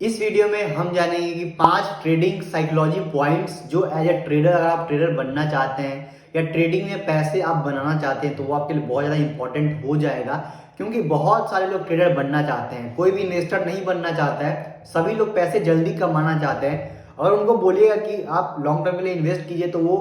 इस वीडियो में हम जानेंगे कि 5 ट्रेडिंग साइकोलॉजी पॉइंट्स जो एज ए ट्रेडर अगर आप ट्रेडर बनना चाहते हैं या ट्रेडिंग में पैसे आप बनाना चाहते हैं तो वो आपके लिए बहुत ज़्यादा इंपॉर्टेंट हो जाएगा। क्योंकि बहुत सारे लोग ट्रेडर बनना चाहते हैं, कोई भी इन्वेस्टर नहीं बनना चाहता है, सभी लोग पैसे जल्दी कमाना चाहते हैं। अगर उनको बोलिएगा कि आप लॉन्ग टर्म के लिए इन्वेस्ट कीजिए तो वो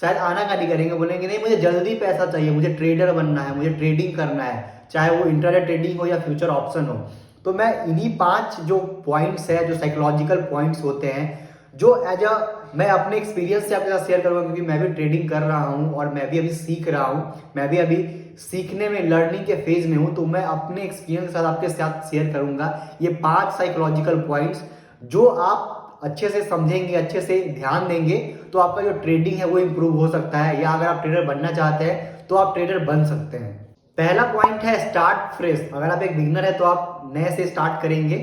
शायद आना का नहीं करेंगे, बोलेंगे नहीं मुझे जल्दी पैसा चाहिए, मुझे ट्रेडर बनना है, मुझे ट्रेडिंग करना है, चाहे वो इंट्राडे ट्रेडिंग हो या फ्यूचर ऑप्शन हो। तो मैं इन्हीं 5 जो पॉइंट्स है, जो साइकोलॉजिकल पॉइंट्स होते हैं, जो एज अ मैं अपने एक्सपीरियंस से आपके साथ शेयर करूंगा, क्योंकि मैं भी ट्रेडिंग कर रहा हूं और मैं भी अभी सीख रहा हूं, मैं भी अभी सीखने में लर्निंग के फेज में हूं। तो मैं अपने एक्सपीरियंस के साथ आपके साथ शेयर करूंगा ये 5 साइकोलॉजिकल पॉइंट्स, जो आप अच्छे से समझेंगे, अच्छे से ध्यान देंगे तो आपका जो ट्रेडिंग है वो इंप्रूव हो सकता है, या अगर आप ट्रेडर बनना चाहते हैं तो आप ट्रेडर बन सकते हैं। पहला पॉइंट है स्टार्ट फ्रेश। अगर आप एक बिगिनर है तो आप नए से स्टार्ट करेंगे,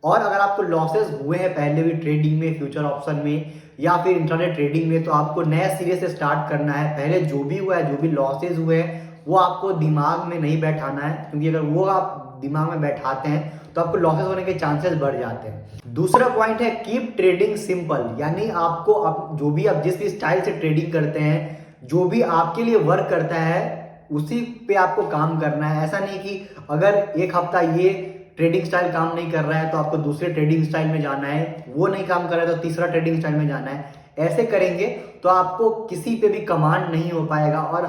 और अगर आपको लॉसेस हुए हैं पहले भी ट्रेडिंग में, फ्यूचर ऑप्शन में या फिर इंट्राडे ट्रेडिंग में, तो आपको नए सिरे से स्टार्ट करना है। पहले जो भी हुआ है, जो भी लॉसेस हुए हैं, वो आपको दिमाग में नहीं बैठाना है, क्योंकि अगर वो आप दिमाग में बैठाते हैं तो आपको लॉसेस होने के चांसेस बढ़ जाते हैं। दूसरा पॉइंट है कीप ट्रेडिंग सिंपल, यानी आपको जो भी आप जिस भी स्टाइल से ट्रेडिंग करते हैं, जो भी आपके लिए वर्क करता है उसी पे आपको काम करना है। ऐसा नहीं कि अगर एक हफ्ता ये ट्रेडिंग स्टाइल काम नहीं कर रहा है तो आपको दूसरे ट्रेडिंग स्टाइल में जाना है, वो नहीं काम कर रहा है तो तीसरा ट्रेडिंग स्टाइल में जाना है। ऐसे करेंगे तो आपको किसी पे भी कमांड नहीं हो पाएगा, और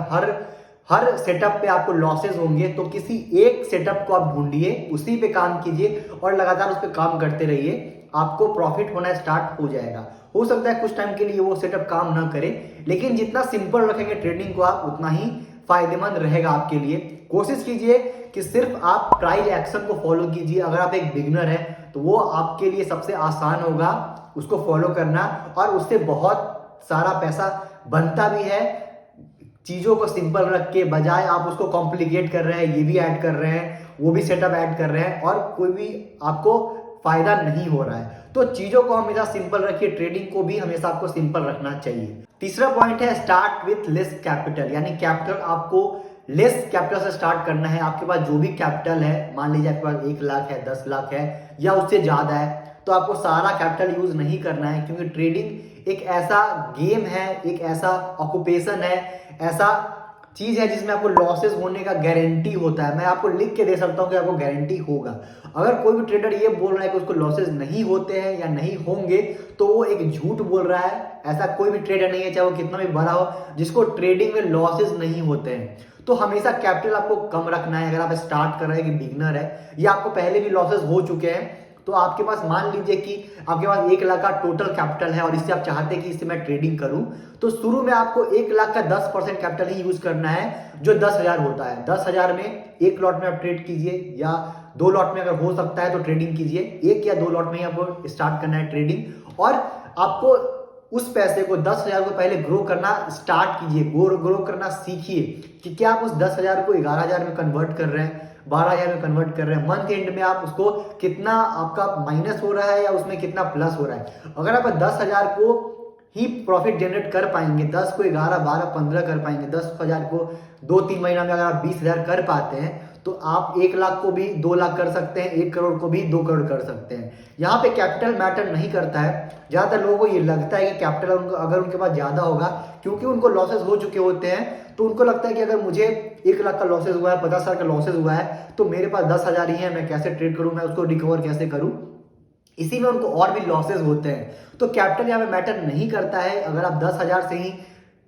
हर सेटअप पे आपको लॉसेस होंगे। तो किसी एक सेटअप को आप ढूंढिए, उसी पे काम कीजिए और लगातार उस पर काम करते रहिए, आपको प्रॉफिट होना स्टार्ट हो जाएगा। हो सकता है कुछ टाइम के लिए वो सेटअप काम ना करे, लेकिन जितना सिंपल रखेंगे ट्रेडिंग को आप, उतना ही फायदेमंद रहेगा आपके लिए। कोशिश कीजिए कि सिर्फ आप प्राइस एक्शन को फॉलो कीजिए। अगर आप एक बिगिनर हैं तो वो आपके लिए सबसे आसान होगा उसको फॉलो करना, और उससे बहुत सारा पैसा बनता भी है। चीजों को सिंपल रख के बजाय आप उसको कॉम्प्लिकेट कर रहे हैं, ये भी ऐड कर रहे हैं, वो भी सेटअप ऐड कर रहे हैं, और कोई भी आपको फायदा नहीं हो रहा है। तो चीजों को हमेशा सिंपल रखिए, ट्रेडिंग को भी हमेशा आपको सिंपल रखना चाहिए। तीसरा पॉइंट है स्टार्ट विथ लेस कैपिटल, यानी कैपिटल आपको लेस कैपिटल से स्टार्ट करना है। आपके पास जो भी कैपिटल है, मान लीजिए आपके पास 1 लाख है, 10 लाख है या उससे ज्यादा है, तो आपको सारा कैपिटल यूज नहीं करना है, क्योंकि ट्रेडिंग एक ऐसा गेम है, एक ऐसा ऑक्यूपेशन है, ऐसा चीज है जिसमें आपको लॉसेस होने का गारंटी होता है। मैं आपको लिख के दे सकता हूं कि आपको गारंटी होगा। अगर कोई भी ट्रेडर ये बोल रहा है कि उसको लॉसेस नहीं होते हैं या नहीं होंगे, तो वो एक झूठ बोल रहा है। ऐसा कोई भी ट्रेडर नहीं है, चाहे वो कितना भी बड़ा हो, जिसको ट्रेडिंग में लॉसेस नहीं होते हैं। तो हमेशा कैपिटल आपको कम रखना है। अगर आप स्टार्ट कर रहे हैं कि बिगिनर है, या आपको पहले भी लॉसेस हो चुके हैं, तो आपके पास मान लीजिए कि आपके पास 1 लाख का टोटल कैपिटल है और इससे आप चाहते हैं कि इससे मैं ट्रेडिंग करूं, तो शुरू में आपको 1 लाख का 10% कैपिटल ही यूज करना है, जो 10,000 होता है। 10,000 में एक लॉट में आप ट्रेड कीजिए, या 2 लॉट में अगर हो सकता है तो ट्रेडिंग कीजिए। 1 या 2 लॉट में ही आपको स्टार्ट करना है ट्रेडिंग, और आपको उस पैसे को 10,000 को पहले ग्रो करना स्टार्ट कीजिए, ग्रो करना सीखिए कि क्या आप उस 10,000 को 11,000 में कन्वर्ट कर रहे हैं, 12,000 में कन्वर्ट कर रहे हैं। मंथ एंड में आप उसको कितना आपका माइनस हो रहा है या उसमें कितना प्लस हो रहा है। अगर आप 10,000 को ही प्रॉफिट जनरेट कर पाएंगे, 10 को 11, 12, 15 कर पाएंगे, 10,000 को 2-3 महीना में अगर आप 20,000 कर पाते हैं, तो आप 1 लाख को भी 2 लाख कर सकते हैं, 1 करोड़ को भी 2 करोड़ कर सकते हैं। यहाँ पे कैपिटल मैटर नहीं करता है। ज्यादातर लोगों को ये लगता है कि कैपिटल अगर उनके पास ज्यादा होगा, क्योंकि उनको लॉसेस हो चुके होते हैं, तो उनको लगता है कि अगर मुझे 1 लाख का लॉसेस हुआ है, 50,000 का लॉसेस हुआ है, तो मेरे पास 10,000 ही है, मैं कैसे ट्रेड करूं, मैं उसको रिकवर कैसे करूं। इसी में उनको और भी लॉसेस होते हैं। तो कैपिटल यहाँ पे मैटर नहीं करता है। अगर आप 10,000 से ही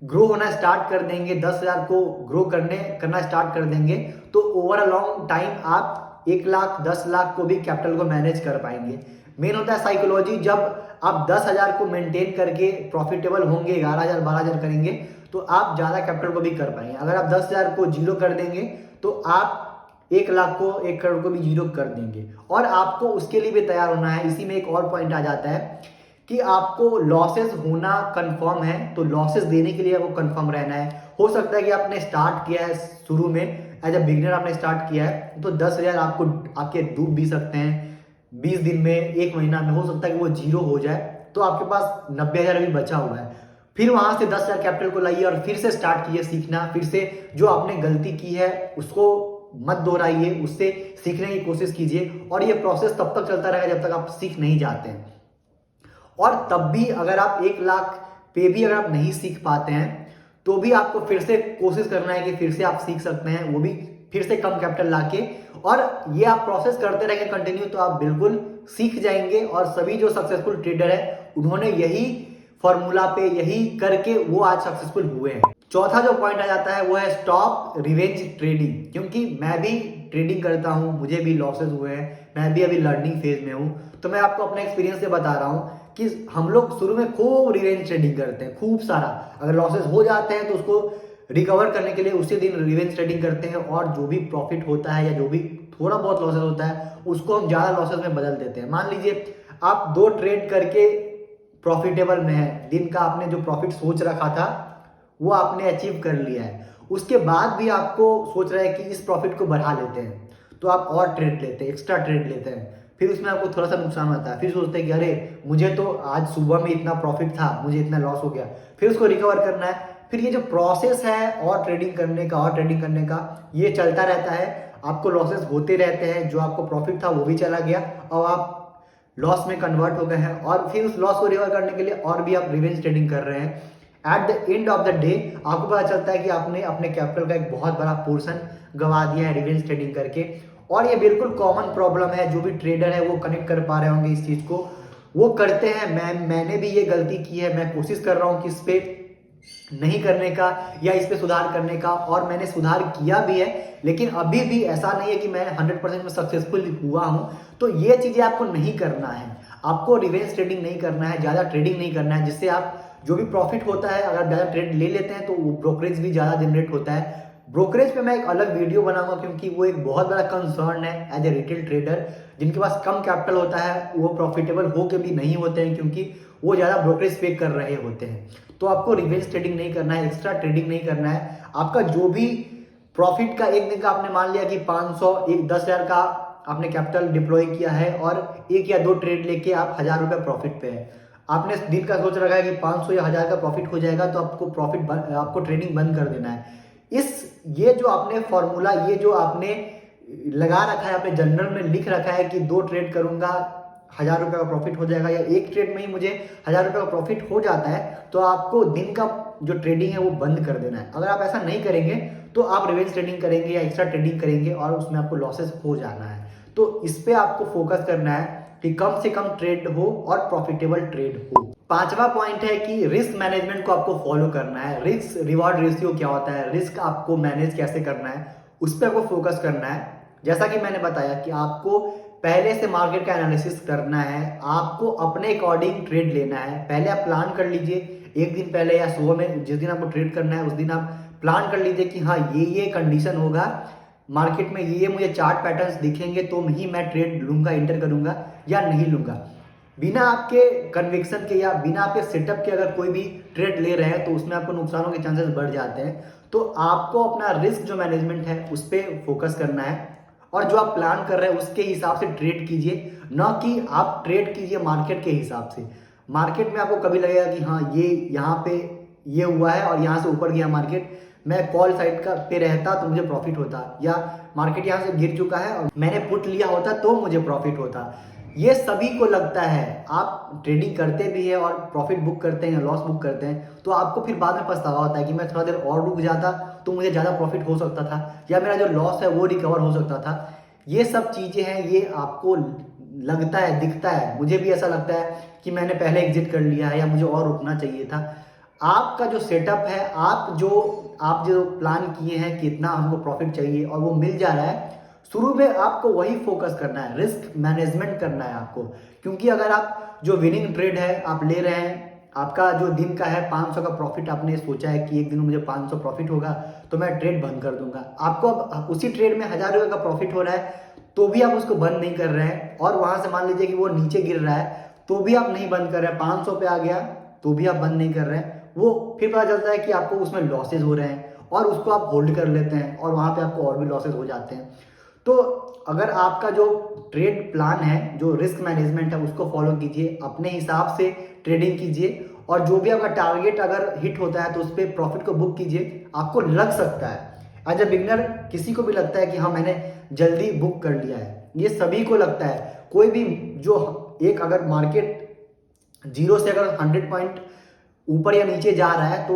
ग्रो होना स्टार्ट कर देंगे, 10,000 को ग्रो करना स्टार्ट कर देंगे, तो ओवर अ लॉन्ग टाइम आप 1 लाख 10 लाख को भी कैपिटल को मैनेज कर पाएंगे। मेन होता है साइकोलॉजी। जब आप 10,000 को मेंटेन करके प्रॉफिटेबल होंगे, 11,000 12,000 करेंगे, तो आप ज्यादा कैपिटल को भी कर पाएंगे। अगर आप 10,000 को जीरो कर देंगे, तो आप 1 लाख को 1 करोड़ को भी जीरो कर देंगे, और आपको उसके लिए भी तैयार होना है। इसी में एक और पॉइंट आ जाता है कि आपको लॉसेस होना कंफर्म है, तो लॉसेस देने के लिए आपको कंफर्म रहना है। हो सकता है कि आपने स्टार्ट किया है शुरू में, एज अ बिगिनर आपने स्टार्ट किया है, तो 10,000 आपको आपके डूब भी सकते हैं 20 दिन में, 1 महीना में। हो सकता है कि वो जीरो हो जाए, तो आपके पास 90,000 अभी बचा हुआ है। फिर वहां से 10,000 कैपिटल को लाइए और फिर से स्टार्ट कीजिए सीखना। फिर से जो आपने गलती की है उसको मत दोहराइए, उससे सीखने की कोशिश कीजिए और ये प्रोसेस तब तक चलता रहेगा जब तक आप सीख नहीं जाते हैं। और तब भी अगर आप 1 लाख पे भी अगर आप नहीं सीख पाते हैं तो भी आपको फिर से कोशिश करना है कि फिर से आप सीख सकते हैं, वो भी फिर से कम कैपिटल लाके। और ये आप प्रोसेस करते रहेंगे कंटिन्यू तो आप बिल्कुल सीख जाएंगे। और सभी जो सक्सेसफुल ट्रेडर है उन्होंने यही फॉर्मूला पे यही करके वो आज सक्सेसफुल हुए हैं। चौथा जो पॉइंट आ जाता है वो है स्टॉप रिवेंज ट्रेडिंग। क्योंकि मैं भी ट्रेडिंग करता हूं, मुझे भी लॉसेस हुए हैं, मैं भी अभी लर्निंग फेज में हूं, तो मैं आपको अपने एक्सपीरियंस से बता रहा हूं कि हम लोग शुरू में खूब रिवेंज ट्रेडिंग करते हैं, खूब सारा। अगर लॉसेस हो जाते हैं तो उसको रिकवर करने के लिए उसी दिन रिवेंज ट्रेडिंग करते हैं और जो भी प्रॉफिट होता है या जो भी थोड़ा बहुत लॉसेस होता है उसको हम ज्यादा लॉसेस में बदल देते हैं। मान लीजिए आप 2 ट्रेड करके प्रॉफिटेबल में है, दिन का आपने जो प्रॉफिट सोच रखा था वो आपने अचीव कर लिया है, उसके बाद भी आपको सोच रहा है कि इस प्रॉफिट को बढ़ा लेते हैं, तो आप और ट्रेड लेते हैं, एक्स्ट्रा ट्रेड लेते हैं। फिर उसमें आपको थोड़ा सा नुकसान होता है, फिर सोचते हैं कि अरे मुझे तो आज सुबह में इतना प्रॉफिट था, मुझे इतना लॉस हो गया, फिर उसको रिकवर करना है। फिर ये जो प्रोसेस है और ट्रेडिंग करने का ये चलता रहता है। आपको लॉसेस होते रहते हैं, जो आपको प्रॉफिट था वो भी चला गया और आप लॉस में कन्वर्ट हो गए हैं और फिर उस लॉस को रिकवर करने के लिए और भी आप रिवेंज ट्रेडिंग कर रहे हैं। At the end of the day आपको पता चलता है कि आपने अपने कैपिटल का एक बहुत बड़ा पोर्शन गंवा दिया है रिवेंज ट्रेडिंग करके। और ये बिल्कुल कॉमन प्रॉब्लम है, जो भी ट्रेडर है वो कनेक्ट कर पा रहे होंगे इस चीज को, वो करते हैं। मैंने भी ये गलती की है, मैं कोशिश कर रहा हूँ कि इस पे नहीं करने का या इस पे सुधार करने का, और मैंने सुधार किया भी है। लेकिन अभी भी ऐसा नहीं है कि मैं 100% में सक्सेसफुल हुआ हूं। तो ये चीजें आपको नहीं करना है, आपको रिवेंज ट्रेडिंग नहीं करना है, ज्यादा ट्रेडिंग नहीं करना है, जिससे आप जो भी प्रॉफिट होता है अगर ज्यादा ट्रेड ले लेते हैं तो ब्रोकरेज भी ज्यादा जनरेट होता है। ब्रोकरेज पे मैं एक अलग वीडियो बनाऊंगा क्योंकि वो एक बहुत बड़ा कंसर्न है एज ए रिटेल ट्रेडर। जिनके पास कम कैपिटल होता है वो प्रॉफिटेबल होके भी नहीं होते हैं क्योंकि वो ज्यादा ब्रोकरेज पे कर रहे होते हैं। तो आपको रिवेंज ट्रेडिंग नहीं करना है, एक्स्ट्रा ट्रेडिंग नहीं करना है। आपका जो भी प्रॉफिट का एक दिन का आपने मान लिया कि 500 10,000 का आपने कैपिटल डिप्लॉय किया है और 1 या 2 ट्रेड लेके आप 1,000 रुपए प्रॉफिट पे है। आपने दिन का सोच रखा है कि 500 या 1,000 का प्रॉफिट हो जाएगा तो आपको ट्रेडिंग बंद कर देना है। ये जो आपने फॉर्मूला, ये जो आपने लगा रखा है, अपने जनरल में लिख रखा है कि 2 ट्रेड करूंगा 1,000 रुपए का प्रॉफिट हो जाएगा या 1 ट्रेड में ही मुझे 1,000 रुपए का प्रॉफिट हो जाता है, तो आपको दिन का जो ट्रेडिंग है वो बंद कर देना है। अगर आप ऐसा नहीं करेंगे तो आप रिवेंज ट्रेडिंग करेंगे या एक्स्ट्रा ट्रेडिंग करेंगे और उसमें आपको लॉसेस हो जाना है। तो इस पे आपको फोकस करना है कि कम से कम ट्रेड हो और प्रॉफिटेबल ट्रेड हो। 5वां पॉइंट है कि रिस्क मैनेजमेंट को आपको फॉलो करना है। रिस्क रिवॉर्ड रेशियो क्या होता है, रिस्क आपको मैनेज कैसे करना है, उस पर आपको फोकस करना है। जैसा कि मैंने बताया कि आपको पहले से मार्केट का एनालिसिस करना है, आपको अपने अकॉर्डिंग ट्रेड लेना है। पहले आप प्लान कर लीजिए, एक दिन पहले या सुबह में जिस दिन आपको ट्रेड करना है उस दिन आप प्लान कर लीजिए कि हाँ ये कंडीशन होगा मार्केट में, ये मुझे चार्ट पैटर्न्स दिखेंगे तो ही मैं ट्रेड लूंगा, इंटर करूंगा या नहीं लूंगा। बिना आपके कन्विक्शन के या बिना आपके सेटअप के अगर कोई भी ट्रेड ले रहे हैं तो उसमें आपको नुकसानों के चांसेस बढ़ जाते हैं। तो आपको अपना रिस्क जो मैनेजमेंट है उस पर फोकस करना है और जो आप प्लान कर रहे हैं उसके हिसाब से ट्रेड कीजिए, न कि आप ट्रेड कीजिए मार्केट के हिसाब से। मार्केट में आपको कभी लगेगा कि हाँ ये यहाँ पे ये हुआ है और यहाँ से ऊपर गया मार्केट, मैं कॉल साइड का पे रहता तो मुझे प्रॉफिट होता, या मार्केट यहाँ से गिर चुका है और मैंने पुट लिया होता तो मुझे प्रॉफिट होता। ये सभी को लगता है। आप ट्रेडिंग करते भी है और प्रॉफिट बुक करते हैं या लॉस बुक करते हैं तो आपको फिर बाद में पछतावा होता है कि मैं थोड़ा देर और रुक जाता तो मुझे ज़्यादा प्रॉफिट हो सकता था या मेरा जो लॉस है वो रिकवर हो सकता था। ये सब चीज़ें हैं, ये आपको लगता है, दिखता है। मुझे भी ऐसा लगता है कि मैंने पहले एग्जिट कर लिया है या मुझे और रुकना चाहिए था। आपका जो सेटअप है, आप जो प्लान किए हैं कि इतना हमको प्रॉफिट चाहिए और वो मिल जा रहा है, शुरू में आपको वही फोकस करना है, रिस्क मैनेजमेंट करना है आपको। क्योंकि अगर आप जो विनिंग ट्रेड है आप ले रहे हैं, आपका जो दिन का है 500 का प्रॉफिट, आपने सोचा है कि एक दिन में मुझे 500 प्रॉफिट होगा तो मैं ट्रेड बंद कर दूंगा। आपको अब उसी ट्रेड में 1,000 रुपये का प्रॉफिट हो रहा है तो भी आप उसको बंद नहीं कर रहे हैं, और वहां से मान लीजिए कि वो नीचे गिर रहा है तो भी आप नहीं बंद कर रहे हैं, 500 पे आ गया तो भी आप बंद नहीं कर रहे हैं। वो फिर पता चलता है कि आपको उसमें लॉसेज हो रहे हैं और उसको आप होल्ड कर लेते हैं और वहां पे आपको और भी लॉसेज हो जाते हैं। तो अगर आपका जो ट्रेड प्लान है, जो रिस्क मैनेजमेंट है, उसको फॉलो कीजिए, अपने हिसाब से ट्रेडिंग कीजिए और जो भी आपका टारगेट अगर हिट होता है तो उस पर प्रॉफिट को बुक कीजिए। आपको लग सकता है एज अ बिगनर किसी को भी लगता है कि हाँ मैंने जल्दी बुक कर लिया है, ये सभी को लगता है। कोई भी जो एक अगर मार्केट 0 से अगर 100 पॉइंट ऊपर या नीचे जा रहा है तो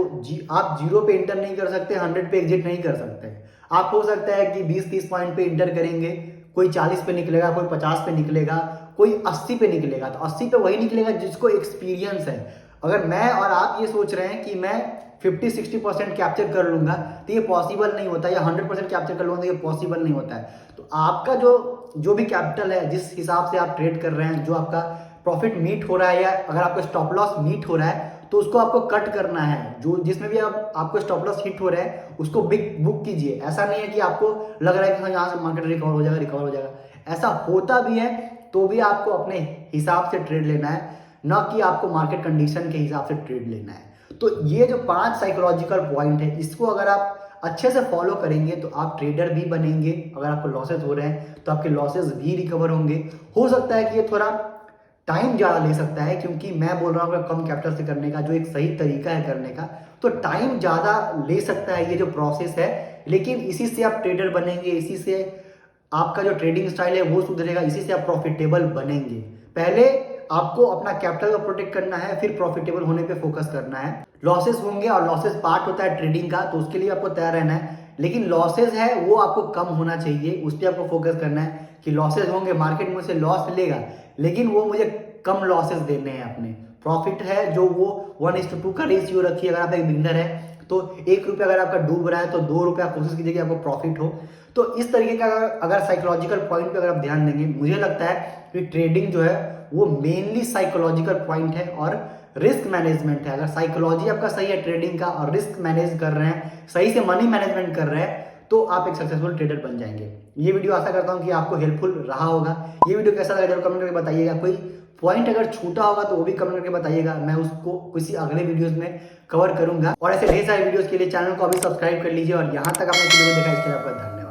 आप 0 पे इंटर नहीं कर सकते, 100 पे एग्जिट नहीं कर सकते। आप हो सकता है कि 20-30 पॉइंट पे इंटर करेंगे, कोई 40 पे निकलेगा, कोई 50 पे निकलेगा, कोई 80 पे निकलेगा। तो 80 पे वही निकलेगा जिसको एक्सपीरियंस है। अगर मैं और आप ये सोच रहे हैं कि मैं 50-60% कैप्चर कर लूंगा तो ये पॉसिबल नहीं होता, या 100% कैप्चर कर लूंगा तो ये पॉसिबल नहीं होता है। तो आपका जो भी कैपिटल है, जिस हिसाब से आप ट्रेड कर रहे हैं, जो आपका प्रॉफिट मीट हो रहा है या अगर आपका स्टॉप लॉस मीट हो रहा है तो उसको आपको कट करना है। जो जिसमें भी आपको स्टॉप लॉस हिट हो रहा है उसको बिग बुक कीजिए। ऐसा नहीं है कि आपको लग रहा है कि हाँ यहाँ से मार्केट रिकवर हो जाएगा, रिकवर हो जाएगा। ऐसा होता भी है तो भी आपको अपने हिसाब से ट्रेड लेना है, ना कि आपको मार्केट कंडीशन के हिसाब से ट्रेड लेना है। तो ये जो 5 साइकोलॉजिकल पॉइंट है, इसको अगर आप अच्छे से फॉलो करेंगे तो आप ट्रेडर भी बनेंगे। अगर आपको लॉसेस हो रहे हैं तो आपके लॉसेस भी रिकवर होंगे। हो सकता है कि ये थोड़ा टाइम ज़्यादा ले सकता है, क्योंकि मैं बोल रहा हूँ कम कैपिटल से करने का जो एक सही तरीका है करने का, तो टाइम ज़्यादा ले सकता है ये जो प्रोसेस है। लेकिन इसी से आप ट्रेडर बनेंगे, इसी से आपका जो ट्रेडिंग स्टाइल है वो सुधरेगा, इसी से आप प्रॉफिटेबल बनेंगे। पहले आपको अपना कैपिटल को प्रोटेक्ट करना है, फिर प्रॉफिटेबल होने पे फोकस करना है। लॉसेस होंगे और लॉसेस पार्ट होता है ट्रेडिंग का, तो उसके लिए आपको तैयार रहना है। लेकिन लॉसेस है वो आपको कम होना चाहिए, उस पर आपको फोकस करना है कि लॉसेस होंगे, मार्केट मुझसे लॉस लेगा लेकिन वो मुझे कम लॉसेस देने हैं अपने। प्रॉफिट है जो वो 1:2 का रेशियो रखिए। अगर आप एक बिगनर है तो 1 रुपया अगर आपका डूब रहा है तो 2 रुपया कोशिश कीजिए कि आपको प्रॉफिट हो। तो इस तरीके का अगर साइकोलॉजिकल पॉइंट पे अगर आप ध्यान देंगे, मुझे लगता है कि ट्रेडिंग जो है वो मेनली साइकोलॉजिकल पॉइंट है और रिस्क मैनेजमेंट है। अगर साइकोलॉजी आपका सही है ट्रेडिंग का और रिस्क मैनेज कर रहे हैं, सही से मनी मैनेजमेंट कर रहे हैं, तो आप एक सक्सेसफुल ट्रेडर बन जाएंगे। ये वीडियो आशा करता हूँ कि आपको हेल्पफुल रहा होगा। ये वीडियो कैसा लगा जरूर कमेंट करके बताइएगा। कोई पॉइंट अगर छूटा होगा तो वो भी कमेंट करके बताइएगा, मैं उसको किसी अगले वीडियोस में कवर करूंगा। और ऐसे ढेर सारे वीडियोस के लिए चैनल को अभी सब्सक्राइब कर लीजिए और यहाँ तक आपने वीडियो को देखा इसके लिए आपका धन्यवाद।